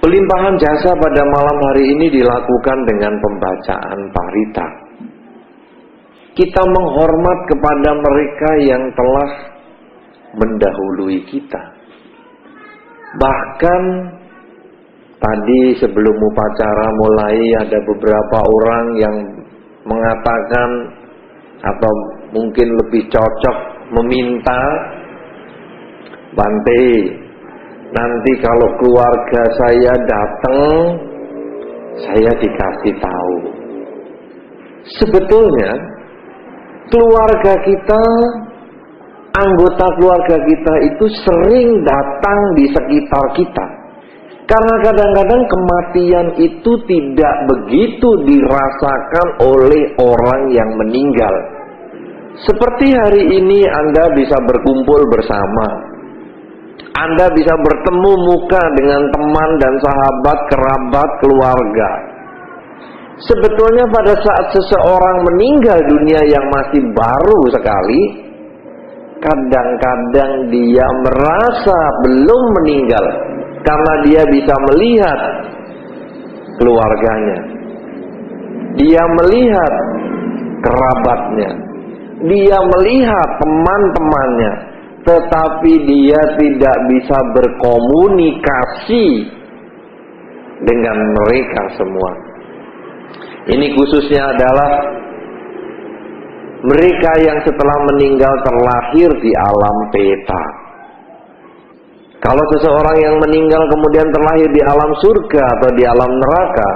Pelimpahan jasa pada malam hari ini dilakukan dengan pembacaan parita. Kita menghormat kepada mereka yang telah mendahului kita. Bahkan tadi sebelum upacara mulai ada beberapa orang yang mengatakan atau mungkin lebih cocok meminta, Bante, nanti kalau keluarga saya datang, saya dikasih tahu. Sebetulnya keluarga kita, anggota keluarga kita itu sering datang di sekitar kita. Karena kadang-kadang kematian itu tidak begitu dirasakan oleh orang yang meninggal. Seperti hari ini Anda bisa berkumpul bersama, Anda bisa bertemu muka dengan teman dan sahabat, kerabat, keluarga. Sebetulnya pada saat seseorang meninggal dunia yang masih baru sekali, kadang-kadang dia merasa belum meninggal karena dia bisa melihat keluarganya, dia melihat kerabatnya, dia melihat teman-temannya, tetapi dia tidak bisa berkomunikasi dengan mereka semua. Ini khususnya adalah mereka yang setelah meninggal terlahir di alam peta. Kalau seseorang yang meninggal kemudian terlahir di alam surga atau di alam neraka,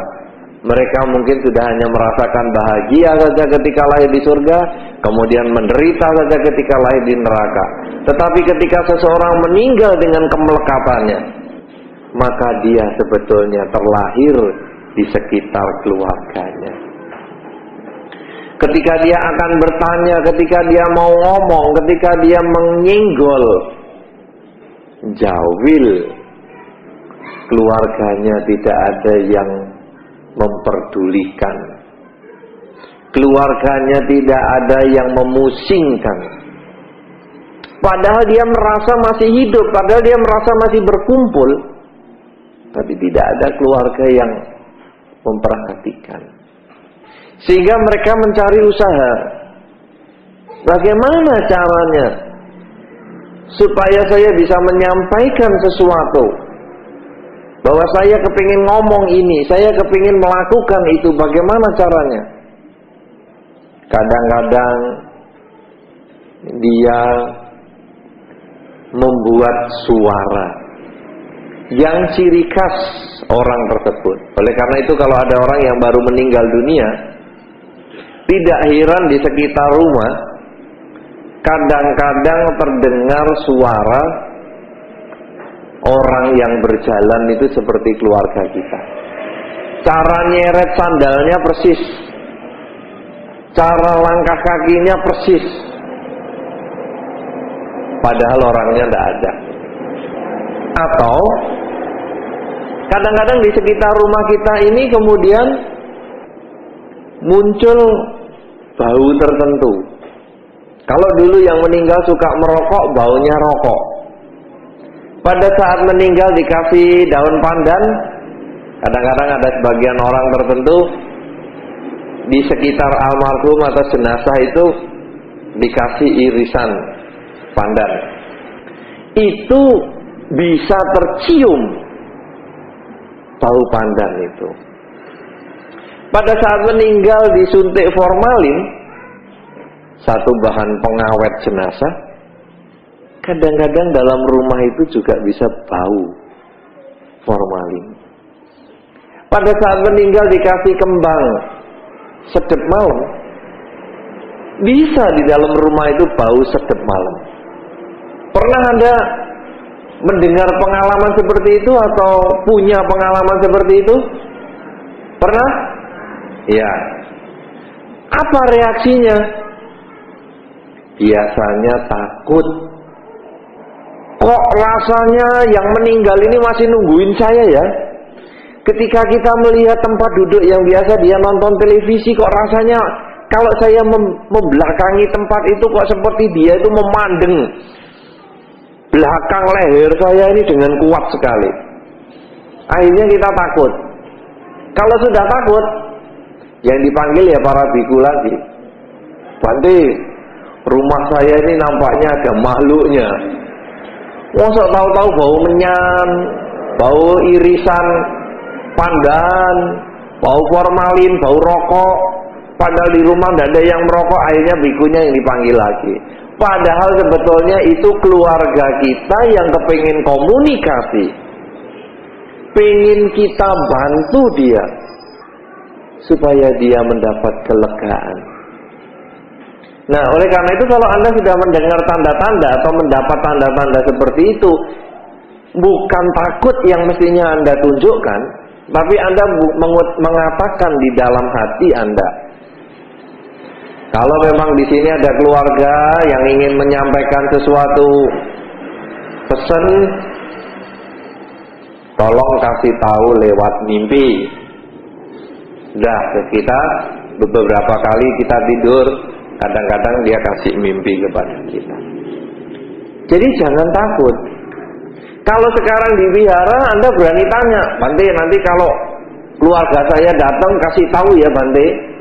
mereka mungkin sudah hanya merasakan bahagia saja ketika lahir di surga, kemudian menderita saja ketika lahir di neraka. Tetapi ketika seseorang meninggal dengan kemelekatannya, maka dia sebetulnya terlahir di sekitar keluarganya. Ketika dia akan bertanya, ketika dia mau ngomong, ketika dia menyenggol, jawil, keluarganya tidak ada yang memperdulikan, keluarganya tidak ada yang memusingkan. Padahal dia merasa masih hidup, padahal dia merasa masih berkumpul, tapi tidak ada keluarga yang memperhatikan. Sehingga mereka mencari usaha, bagaimana caranya supaya saya bisa menyampaikan sesuatu, bahwa saya kepingin ngomong ini, saya kepingin melakukan itu, bagaimana caranya? Kadang-kadang dia membuat suara yang ciri khas orang tersebut. Oleh karena itu kalau ada orang yang baru meninggal dunia, tidak heran di sekitar rumah kadang-kadang terdengar suara orang yang berjalan itu seperti keluarga kita. Cara nyeret sandalnya persis, cara langkah kakinya persis, padahal orangnya tidak ada. Atau kadang-kadang di sekitar rumah kita ini kemudian muncul bau tertentu. Kalau dulu yang meninggal suka merokok, baunya rokok. Pada saat meninggal dikasih daun pandan, kadang-kadang ada sebagian orang tertentu di sekitar almarhum atau jenazah itu dikasih irisan pandan. Itu bisa tercium bau pandan itu. Pada saat meninggal disuntik formalin, satu bahan pengawet jenazah, kadang-kadang dalam rumah itu juga bisa bau formalin. Pada saat meninggal dikasih kembang sedep malam, bisa di dalam rumah itu bau sedep malam. Pernah Anda mendengar pengalaman seperti itu atau punya pengalaman seperti itu? Pernah? Ya. Apa reaksinya? Biasanya takut. Kok rasanya yang meninggal ini masih nungguin saya ya? Ketika kita melihat tempat duduk yang biasa dia nonton televisi, kok rasanya kalau saya membelakangi tempat itu kok seperti dia itu memandeng belakang leher saya ini dengan kuat sekali. Akhirnya kita takut. Kalau sudah takut, yang dipanggil ya para biku lagi. Bante, rumah saya ini nampaknya ada makhluknya. Masa tahu-tahu bau menyan, bau irisan pandan, bau formalin, bau rokok. Padahal di rumah tidak ada yang merokok. Akhirnya bikunya yang dipanggil lagi. Padahal sebetulnya itu keluarga kita yang kepingin komunikasi, pengen kita bantu dia supaya dia mendapat kelegaan. Nah, oleh karena itu kalau Anda sudah mendengar tanda-tanda atau mendapat tanda-tanda seperti itu, bukan takut yang mestinya Anda tunjukkan, tapi Anda mengatakan di dalam hati Anda. Kalau memang di sini ada keluarga yang ingin menyampaikan sesuatu pesan, tolong kasih tahu lewat mimpi. Dah, kita beberapa kali kita tidur, kadang-kadang dia kasih mimpi kepada kita. Jadi jangan takut. Kalau sekarang di wihara Anda berani tanya, Bante, nanti kalau keluarga saya datang kasih tahu ya Bante.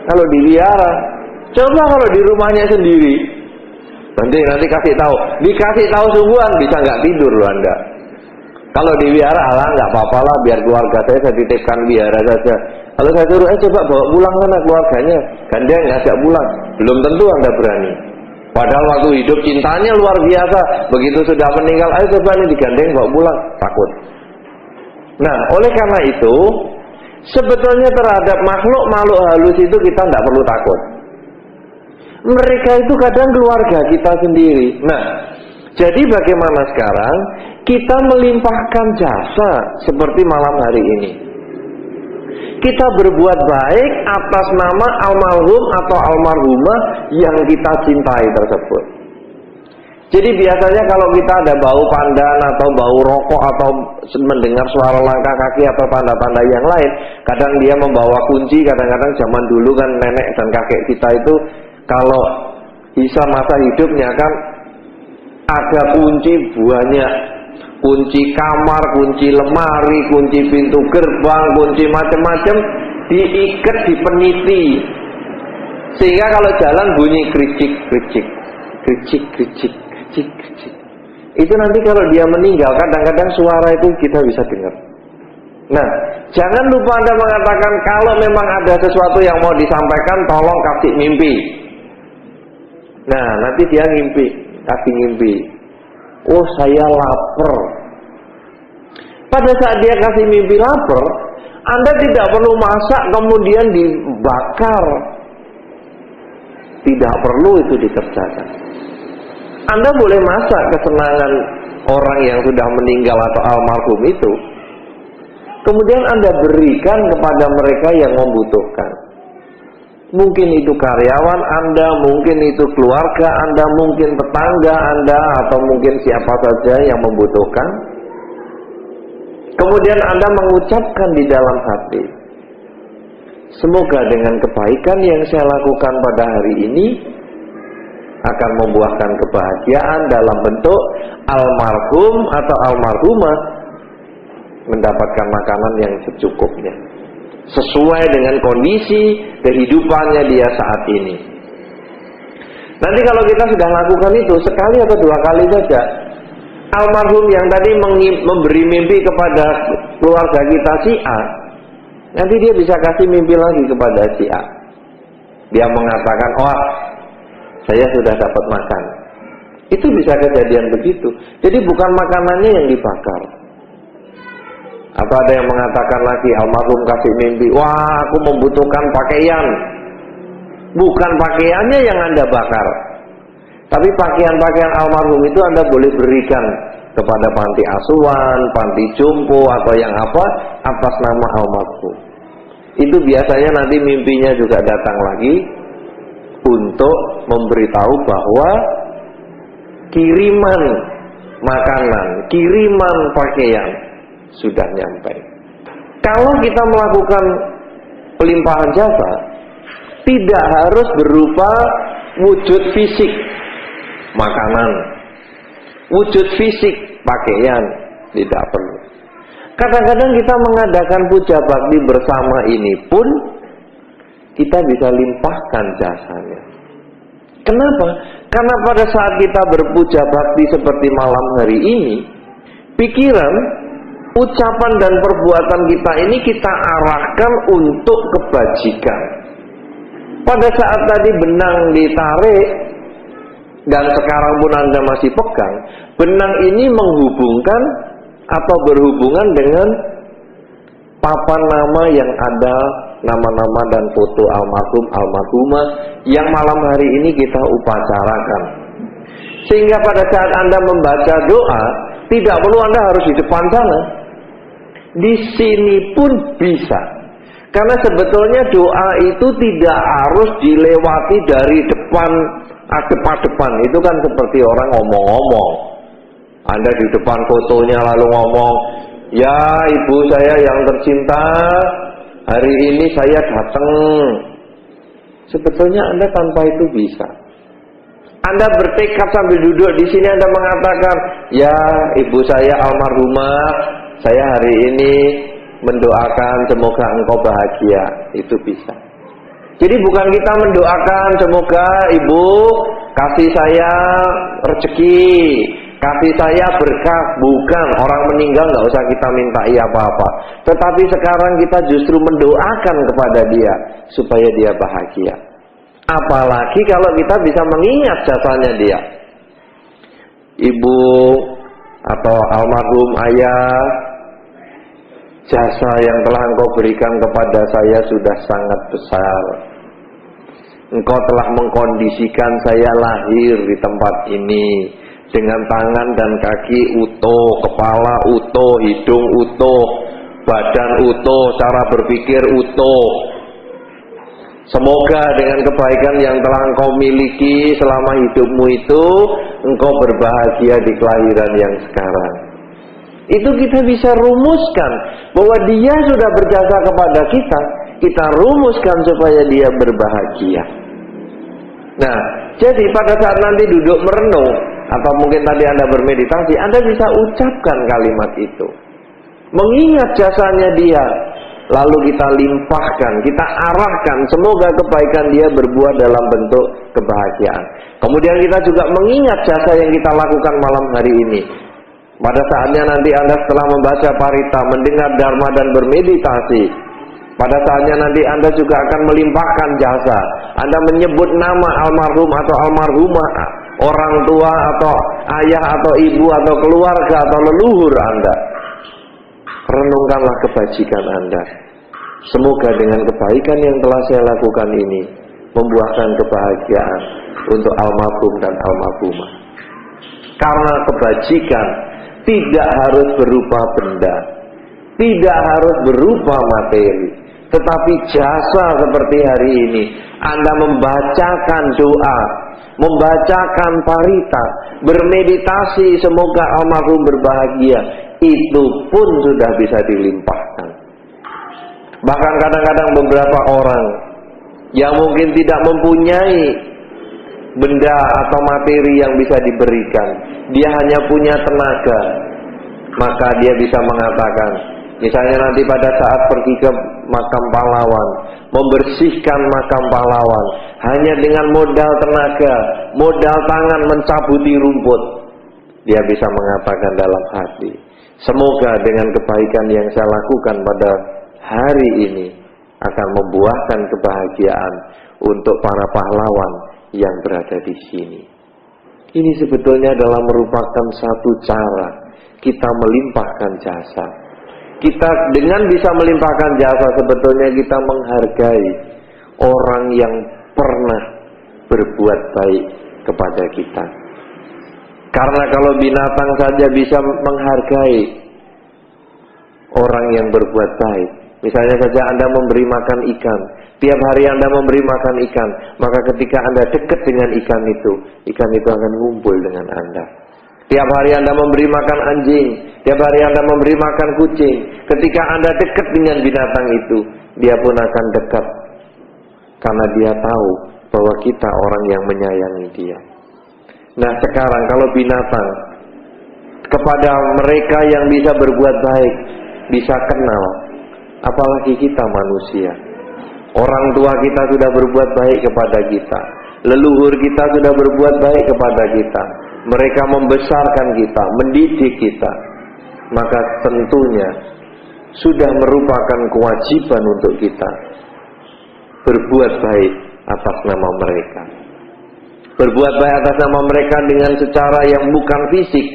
Kalau di wihara, coba kalau di rumahnya sendiri, nanti kasih tahu, dikasih tahu sungguhan bisa nggak tidur loh Anda. Kalau di wihara, alah nggak apa-apa lah, biar keluarga saya titipkan wihara saja. Kalau saya suruh, coba bawa pulang sana keluarganya, gandeng ngajak pulang, belum tentu Anda berani. Padahal waktu hidup cintanya luar biasa, begitu sudah meninggal, ayo coba ini digandeng bawa pulang, takut. Nah, oleh karena itu, sebetulnya terhadap makhluk halus itu kita tidak perlu takut. Mereka itu kadang keluarga kita sendiri. Nah, jadi bagaimana sekarang kita melimpahkan jasa seperti malam hari ini? Kita berbuat baik atas nama almarhum atau almarhumah yang kita cintai tersebut. Jadi biasanya kalau kita ada bau pandan atau bau rokok atau mendengar suara langkah kaki atau tanda-tanda yang lain, kadang dia membawa kunci. Kadang-kadang zaman dulu kan nenek dan kakek kita itu kalau bisa masa hidupnya kan ada kunci banyak, kunci kamar, kunci lemari, kunci pintu gerbang, kunci macam-macam, diikat di peniti sehingga kalau jalan bunyi kericik kericik kericik kericik. Itu nanti kalau dia meninggal kadang-kadang suara itu kita bisa dengar. Nah, jangan lupa Anda mengatakan kalau memang ada sesuatu yang mau disampaikan, tolong kasih mimpi. Nah, nanti dia kasih mimpi. Oh, saya lapar. Pada saat dia kasih mimpi lapar, Anda tidak perlu masak kemudian dibakar. Tidak perlu itu dikerjakan. Anda boleh masak kesenangan orang yang sudah meninggal atau almarhum itu, kemudian Anda berikan kepada mereka yang membutuhkan. Mungkin itu karyawan Anda, mungkin itu keluarga Anda, mungkin tetangga Anda, atau mungkin siapa saja yang membutuhkan. Kemudian Anda mengucapkan di dalam hati, semoga dengan kebaikan yang saya lakukan pada hari ini akan membuahkan kebahagiaan dalam bentuk almarhum atau almarhumah mendapatkan makanan yang secukupnya sesuai dengan kondisi kehidupannya dia saat ini. Nanti kalau kita sudah lakukan itu sekali atau dua kali saja, almarhum yang tadi memberi mimpi kepada keluarga kita si A, nanti dia bisa kasih mimpi lagi kepada si A. Dia mengatakan, wah, saya sudah dapat makan. Itu bisa kejadian begitu. Jadi bukan makanannya yang dibakar. Atau ada yang mengatakan lagi, almarhum kasih mimpi, wah aku membutuhkan pakaian. Bukan pakaiannya yang Anda bakar, tapi pakaian-pakaian almarhum itu Anda boleh berikan kepada panti asuhan, panti jompo, atau yang apa, atas nama almarhum. Itu biasanya nanti mimpinya juga datang lagi untuk memberitahu bahwa kiriman makanan, kiriman pakaian sudah nyampe. Kalau kita melakukan pelimpahan jasa, tidak harus berupa wujud fisik makanan, wujud fisik pakaian, tidak perlu. Kadang-kadang kita mengadakan puja bakti bersama ini pun kita bisa limpahkan jasanya. Kenapa? Karena pada saat kita berpuja bakti seperti malam hari ini, pikiran, ucapan dan perbuatan kita ini kita arahkan untuk kebajikan. Pada saat tadi benang ditarik dan sekarang pun Anda masih pegang, benang ini menghubungkan atau berhubungan dengan papan nama yang ada nama-nama dan foto almarhum almarhumah yang malam hari ini kita upacarakan. Sehingga pada saat Anda membaca doa, tidak perlu Anda harus di depan sana. Di sini pun bisa. Karena sebetulnya doa itu tidak harus dilewati dari depan depan. Itu kan seperti orang ngomong-ngomong. Anda di depan fotonya lalu ngomong, "Ya ibu saya yang tercinta, hari ini saya datang." Sebetulnya Anda tanpa itu bisa. Anda bertekad sambil duduk di sini, Anda mengatakan, "Ya ibu saya almarhumah, saya hari ini mendoakan semoga engkau bahagia." Itu bisa. Jadi bukan kita mendoakan semoga ibu kasih saya rezeki, kasih saya berkah. Bukan, orang meninggal nggak usah kita mintai apa-apa. Tetapi sekarang kita justru mendoakan kepada dia supaya dia bahagia. Apalagi kalau kita bisa mengingat jasanya dia. Ibu atau almarhum ayah, jasa yang telah engkau berikan kepada saya sudah sangat besar. Engkau telah mengkondisikan saya lahir di tempat ini dengan tangan dan kaki utuh, kepala utuh, hidung utuh, badan utuh, cara berpikir utuh. Semoga dengan kebaikan yang telah engkau miliki selama hidupmu itu, engkau berbahagia di kelahiran yang sekarang. Itu kita bisa rumuskan bahwa dia sudah berjasa kepada kita. Kita rumuskan supaya dia berbahagia. Nah, jadi pada saat nanti duduk merenung atau mungkin tadi Anda bermeditasi, Anda bisa ucapkan kalimat itu. Mengingat jasanya dia, lalu kita limpahkan, kita arahkan, semoga kebaikan dia berbuah dalam bentuk kebahagiaan. Kemudian kita juga mengingat jasa yang kita lakukan malam hari ini. Pada saatnya nanti Anda setelah membaca parita, mendengar dharma dan bermeditasi, pada saatnya nanti Anda juga akan melimpahkan jasa. Anda menyebut nama almarhum atau almarhumah, orang tua atau ayah atau ibu atau keluarga atau leluhur Anda. Renungkanlah kebajikan Anda. Semoga dengan kebaikan yang telah saya lakukan ini membuahkan kebahagiaan untuk almarhum dan almarhumah. Karena kebajikan tidak harus berupa benda, tidak harus berupa materi, tetapi jasa seperti hari ini Anda membacakan doa, membacakan parita, bermeditasi semoga almarhum berbahagia, itu pun sudah bisa dilimpahkan. Bahkan kadang-kadang beberapa orang yang mungkin tidak mempunyai benda atau materi yang bisa diberikan, dia hanya punya tenaga, maka dia bisa mengatakan, misalnya nanti pada saat pergi ke makam pahlawan, membersihkan makam pahlawan, hanya dengan modal tenaga, modal tangan mencabuti rumput, dia bisa mengatakan dalam hati, semoga dengan kebaikan yang saya lakukan pada hari ini akan membuahkan kebahagiaan untuk para pahlawan yang berada di sini. Ini sebetulnya adalah merupakan satu cara kita melimpahkan jasa. Kita dengan bisa melimpahkan jasa, sebetulnya kita menghargai orang yang pernah berbuat baik kepada kita. Karena kalau binatang saja bisa menghargai orang yang berbuat baik. Misalnya saja Anda memberi makan ikan, tiap hari Anda memberi makan ikan, maka ketika Anda dekat dengan ikan itu akan ngumpul dengan Anda. Tiap hari Anda memberi makan anjing, tiap hari Anda memberi makan kucing, ketika Anda dekat dengan binatang itu, dia pun akan dekat. Karena dia tahu bahwa kita orang yang menyayangi dia. Nah sekarang kalau binatang, kepada mereka yang bisa berbuat baik, bisa kenal, apalagi kita manusia. Orang tua kita sudah berbuat baik kepada kita, leluhur kita sudah berbuat baik kepada kita, mereka membesarkan kita, mendidik kita, maka tentunya sudah merupakan kewajiban untuk kita berbuat baik atas nama mereka. Berbuat baik atas nama mereka dengan secara yang bukan fisik,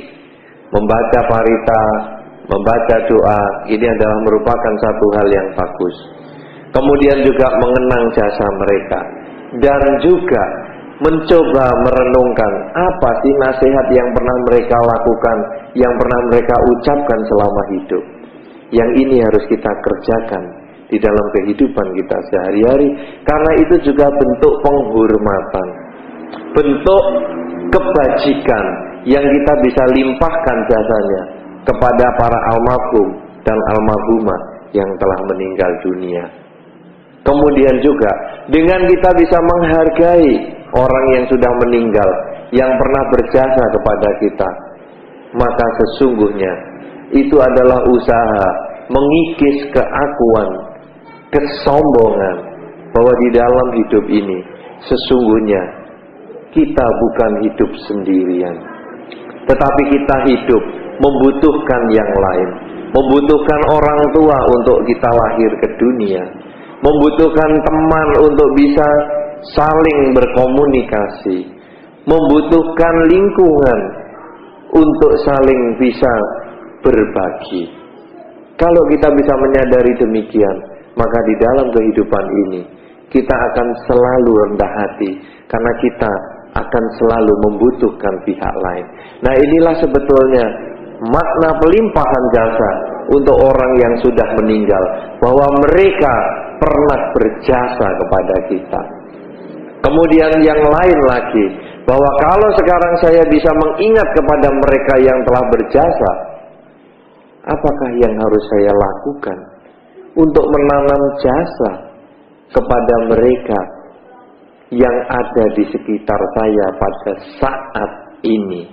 membaca parita, membaca doa, ini adalah merupakan satu hal yang bagus. Kemudian juga mengenang jasa mereka, dan juga mencoba merenungkan apa sih nasihat yang pernah mereka lakukan, yang pernah mereka ucapkan selama hidup. Yang ini harus kita kerjakan di dalam kehidupan kita sehari-hari, karena itu juga bentuk penghormatan, bentuk kebajikan yang kita bisa limpahkan jasanya kepada para almarhum dan almarhumah yang telah meninggal dunia. Kemudian juga dengan kita bisa menghargai orang yang sudah meninggal, yang pernah berjasa kepada kita, maka sesungguhnya itu adalah usaha mengikis keakuan, kesombongan, bahwa di dalam hidup ini sesungguhnya kita bukan hidup sendirian, tetapi kita hidup membutuhkan yang lain, membutuhkan orang tua untuk kita lahir ke dunia, membutuhkan teman untuk bisa saling berkomunikasi, membutuhkan lingkungan untuk saling bisa berbagi. Kalau kita bisa menyadari demikian, maka di dalam kehidupan ini kita akan selalu rendah hati, karena kita akan selalu membutuhkan pihak lain. Nah, inilah sebetulnya makna pelimpahan jasa untuk orang yang sudah meninggal, bahwa mereka pernah berjasa kepada kita. Kemudian yang lain lagi, bahwa kalau sekarang saya bisa mengingat kepada mereka yang telah berjasa, apakah yang harus saya lakukan untuk menanam jasa kepada mereka yang ada di sekitar saya pada saat ini?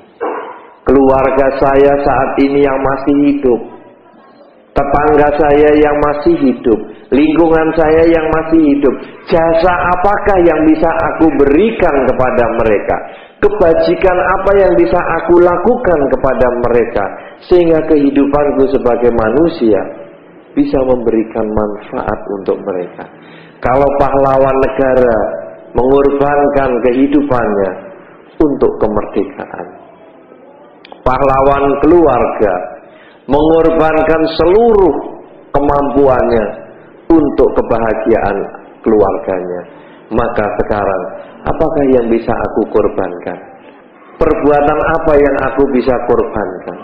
Keluarga saya saat ini yang masih hidup, tetangga saya yang masih hidup, lingkungan saya yang masih hidup, jasa apakah yang bisa aku berikan kepada mereka? Kebajikan apa yang bisa aku lakukan kepada mereka, sehingga kehidupanku sebagai manusia bisa memberikan manfaat untuk mereka. Kalau pahlawan negara mengorbankan kehidupannya untuk kemerdekaan, pahlawan keluarga mengorbankan seluruh kemampuannya untuk kebahagiaan keluarganya, maka sekarang apakah yang bisa aku korbankan? Perbuatan apa yang aku bisa korbankan?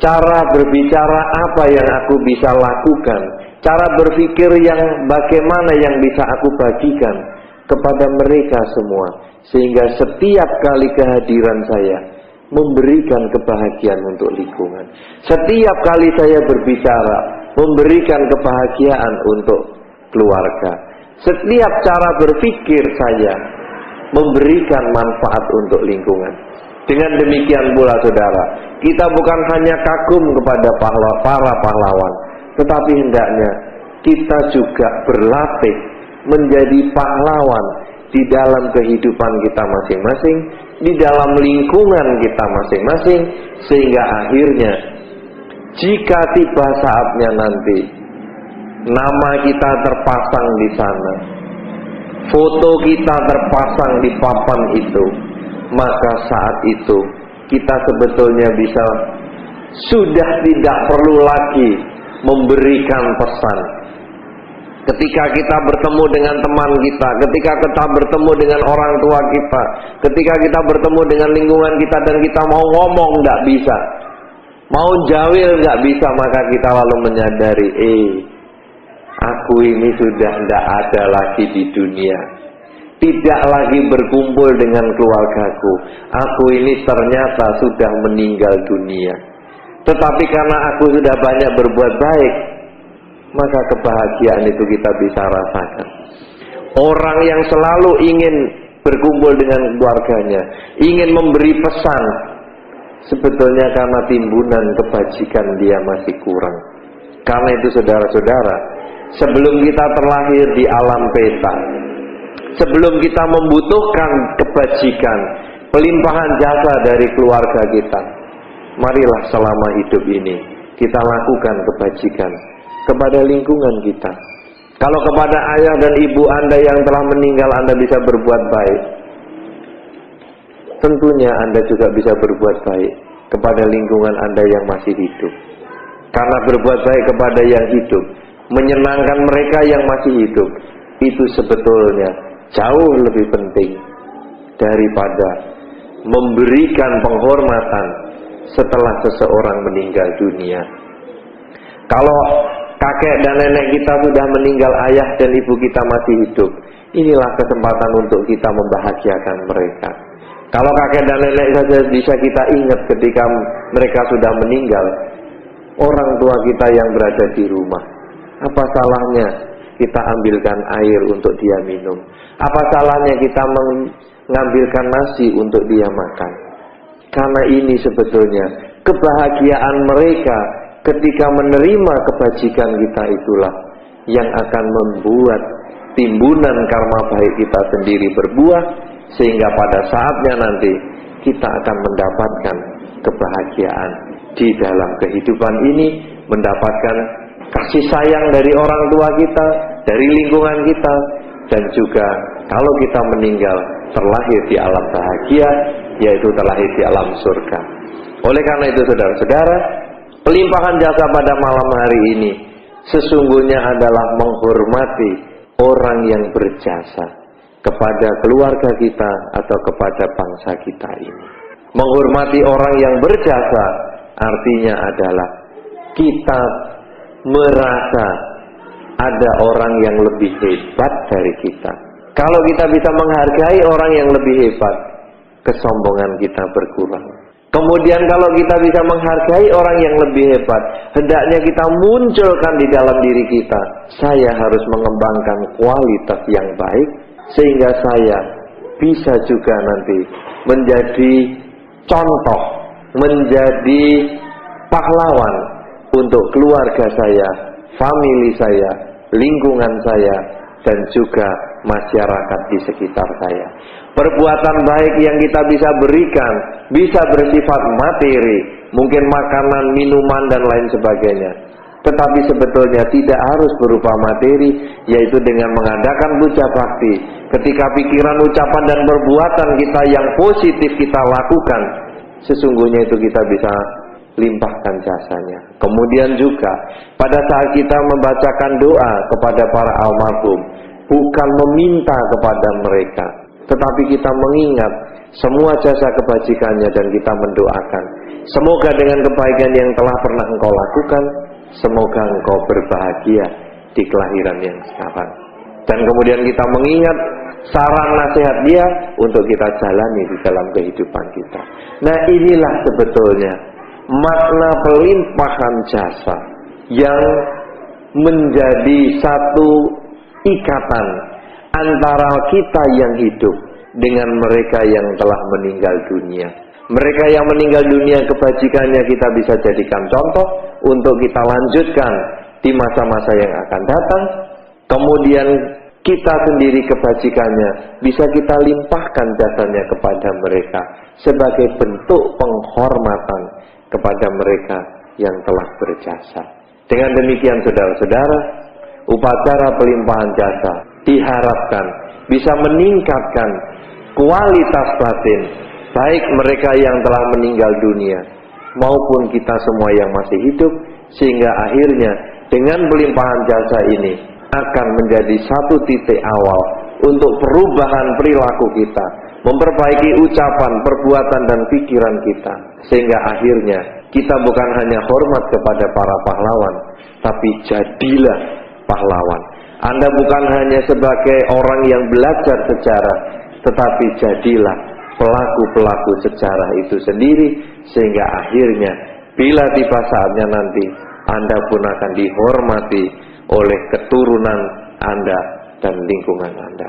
Cara berbicara apa yang aku bisa lakukan? Cara berpikir yang bagaimana yang bisa aku bagikan kepada mereka semua, sehingga setiap kali kehadiran saya memberikan kebahagiaan untuk lingkungan. Setiap kali saya berbicara memberikan kebahagiaan untuk keluarga. Setiap cara berpikir saya memberikan manfaat untuk lingkungan. Dengan demikian pula saudara, kita bukan hanya kagum kepada para pahlawan, tetapi hendaknya kita juga berlatih menjadi pahlawan di dalam kehidupan kita masing-masing, di dalam lingkungan kita masing-masing, sehingga akhirnya jika tiba saatnya nanti nama kita terpasang di sana, foto kita terpasang di papan itu, maka saat itu kita sebetulnya bisa sudah tidak perlu lagi memberikan pesan. Ketika kita bertemu dengan teman kita, ketika kita bertemu dengan orang tua kita, ketika kita bertemu dengan lingkungan kita dan kita mau ngomong nggak bisa, mau jawil nggak bisa, maka kita lalu menyadari, aku ini sudah tidak ada lagi di dunia, tidak lagi berkumpul dengan keluargaku, aku ini ternyata sudah meninggal dunia. Tetapi karena aku sudah banyak berbuat baik, maka kebahagiaan itu kita bisa rasakan. Orang yang selalu ingin berkumpul dengan keluarganya, ingin memberi pesan, sebetulnya karena timbunan kebajikan dia masih kurang. Karena itu saudara-saudara, sebelum kita terlahir di alam peta, sebelum kita membutuhkan kebajikan, pelimpahan jasa dari keluarga kita, marilah selama hidup ini kita lakukan kebajikan kepada lingkungan kita. Kalau kepada ayah dan ibu Anda yang telah meninggal Anda bisa berbuat baik, tentunya Anda juga bisa berbuat baik kepada lingkungan Anda yang masih hidup. Karena berbuat baik kepada yang hidup, menyenangkan mereka yang masih hidup, itu sebetulnya jauh lebih penting daripada memberikan penghormatan setelah seseorang meninggal dunia. Kalau kakek dan nenek kita sudah meninggal, ayah dan ibu kita masih hidup, inilah kesempatan untuk kita membahagiakan mereka. Kalau kakek dan nenek saja bisa kita ingat ketika mereka sudah meninggal, orang tua kita yang berada di rumah, apa salahnya kita ambilkan air untuk dia minum? Apa salahnya kita mengambilkan nasi untuk dia makan? Karena ini sebetulnya kebahagiaan mereka ketika menerima kebajikan kita itulah yang akan membuat timbunan karma baik kita sendiri berbuah, sehingga pada saatnya nanti kita akan mendapatkan kebahagiaan di dalam kehidupan ini, mendapatkan kasih sayang dari orang tua kita, dari lingkungan kita, dan juga kalau kita meninggal terlahir di alam bahagia, yaitu terlahir di alam surga. Oleh karena itu saudara-saudara, pelimpahan jasa pada malam hari ini sesungguhnya adalah menghormati orang yang berjasa kepada keluarga kita atau kepada bangsa kita ini. Menghormati orang yang berjasa artinya adalah kita merasa ada orang yang lebih hebat dari kita. Kalau kita bisa menghargai orang yang lebih hebat, kesombongan kita berkurang. Kemudian kalau kita bisa menghargai orang yang lebih hebat, hendaknya kita munculkan di dalam diri kita, saya harus mengembangkan kualitas yang baik, sehingga saya bisa juga nanti menjadi contoh, menjadi pahlawan untuk keluarga saya, famili saya, lingkungan saya, dan juga masyarakat di sekitar saya. Perbuatan baik yang kita bisa berikan bisa bersifat materi, mungkin makanan, minuman, dan lain sebagainya. Tetapi sebetulnya tidak harus berupa materi, yaitu dengan mengadakan puja bakti. Ketika pikiran, ucapan, dan perbuatan kita yang positif kita lakukan, sesungguhnya itu kita bisa limpahkan jasanya. Kemudian juga pada saat kita membacakan doa kepada para almarhum, bukan meminta kepada mereka, tetapi kita mengingat semua jasa kebajikannya dan kita mendoakan, semoga dengan kebaikan yang telah pernah engkau lakukan, semoga engkau berbahagia di kelahiran yang sekarang. Dan kemudian kita mengingat saran nasihat dia untuk kita jalani di dalam kehidupan kita. Nah, inilah sebetulnya makna pelimpahan jasa yang menjadi satu ikatan antara kita yang hidup dengan mereka yang telah meninggal dunia. Mereka yang meninggal dunia, kebajikannya kita bisa jadikan contoh untuk kita lanjutkan di masa-masa yang akan datang. Kemudian kita sendiri kebajikannya bisa kita limpahkan jasanya kepada mereka sebagai bentuk penghormatan kepada mereka yang telah berjasa. Dengan demikian saudara-saudara, upacara pelimpahan jasa diharapkan bisa meningkatkan kualitas batin baik mereka yang telah meninggal dunia maupun kita semua yang masih hidup, sehingga akhirnya dengan pelimpahan jasa ini akan menjadi satu titik awal untuk perubahan perilaku kita, memperbaiki ucapan, perbuatan, dan pikiran kita, sehingga akhirnya kita bukan hanya hormat kepada para pahlawan, tapi jadilah pahlawan. Anda bukan hanya sebagai orang yang belajar sejarah, tetapi jadilah pelaku-pelaku sejarah itu sendiri, sehingga akhirnya bila tiba saatnya nanti Anda pun akan dihormati oleh keturunan Anda dan lingkungan Anda.